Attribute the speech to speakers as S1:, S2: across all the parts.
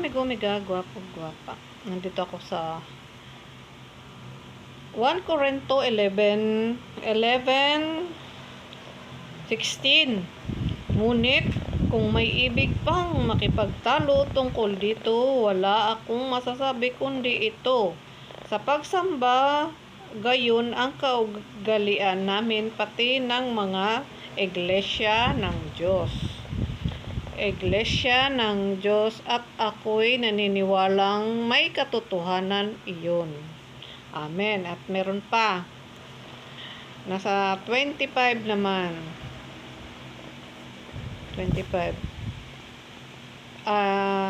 S1: amigo, amiga, gwapo, gwapa. Nandito ako sa 1 Corinto 11:16. Ngunit, kung may ibig pang makipagtalo tungkol dito, wala akong masasabi kundi ito. Sa pagsamba, gayon ang kaugalian namin pati ng mga iglesia ng Diyos. Iglesia ng Diyos at ako'y naniniwalang may katotohanan iyon. Amen. At meron pa. Nasa 25 naman. 25.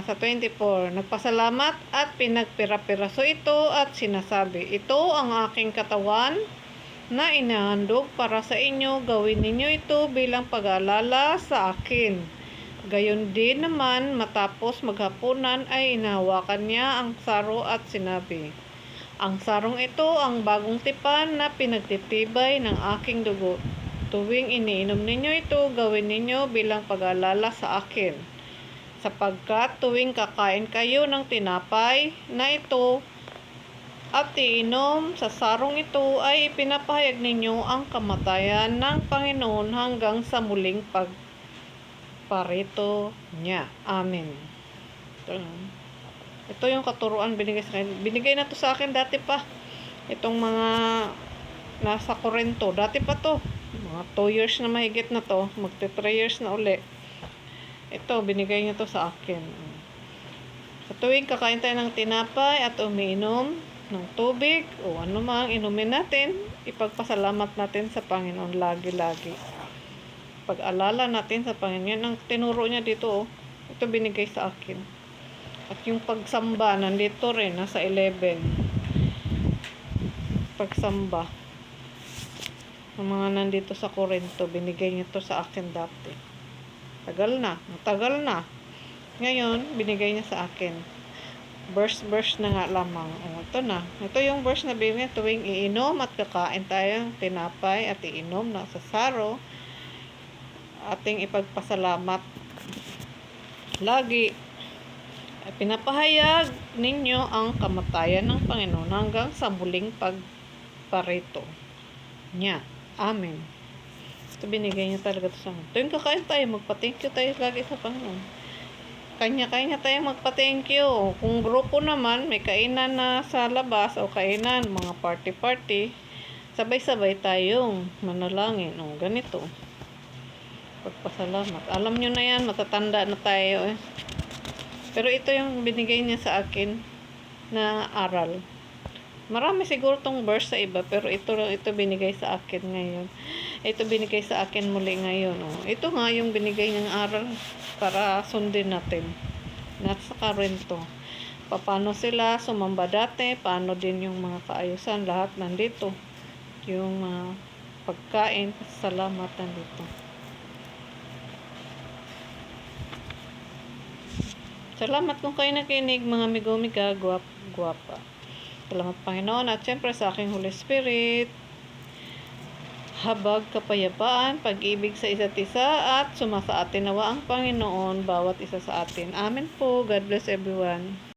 S1: Sa 24. Nagpasalamat at pinagpira-piraso ito at sinasabi, ito ang aking katawan na inahandog para sa inyo. Gawin ninyo ito bilang pag-aalala sa akin. Gayon din naman, matapos maghapunan ay inahawakan niya ang saro at sinabi, ang sarong ito ang bagong tipan na pinagtitibay ng aking dugo. Tuwing iniinom ninyo ito, gawin ninyo bilang pag-aalala sa akin. Sapagkat tuwing kakain kayo ng tinapay na ito at iinom sa sarong ito, ay pinapahayag ninyo ang kamatayan ng Panginoon hanggang sa muling pagparito niya. Amen. Ito yung katuruan binigay sa akin. Binigay na to sa akin dati pa. Itong mga nasa Corinto. Dati pa to. Mga 2 years na mahigit na to. Magte 3 years na uli. Ito, binigay niya to sa akin. Sa tuwing kakain tayo ng tinapay at umiinom ng tubig o ano mang inumin natin, ipagpasalamat natin sa Panginoon lagi-lagi. Pag-alala natin sa Panginoon. Ang tinuro niya dito, ito binigay sa akin. At yung pagsamba, nandito rin, nasa 11. Pagsamba. Ang mga nandito sa Corinto, binigay niya to sa akin dati. Tagal na. Ngayon, binigay niya sa akin. Verse na nga lamang. Ito na. Ito yung verse na binigay tuwing iinom at kakain tayo ng tinapay at iinom na sa saro. Ating ipagpasalamat lagi. Pinapahayag ninyo ang kamatayan ng Panginoon hanggang sa muling pagparito niya. Amen. Ito binigay niya talaga ito sa akin. Tuwing kakain tayo, magpa-thank you tayo lagi sa Panginoon. Kanya-kanya tayo magpa-thank you. Kung grupo naman, may kainan na sa labas o kainan, mga party-party, sabay-sabay tayong manalangin. O, ganito. Pagpasalamat. Alam nyo na yan, matatanda na tayo eh. Pero ito yung binigay niya sa akin na aral. Marami siguro tong verse sa iba, pero ito binigay sa akin ngayon. Ito binigay sa akin muli ngayon. Oh. Ito nga yung binigay niyang aral para sundin natin. Nasa Corinto. Paano sila sumamba dati, paano din yung mga kaayusan, lahat nandito. Yung pagkain, salamat nandito. Salamat kung kayo nakinig, mga amigo-amiga, gwapa. Salamat Panginoon at syempre sa aking Holy Spirit. Habag kapayapaan, pag-ibig sa isa't isa at sumasa atin nawa ang Panginoon bawat isa sa atin. Amen po. God bless everyone.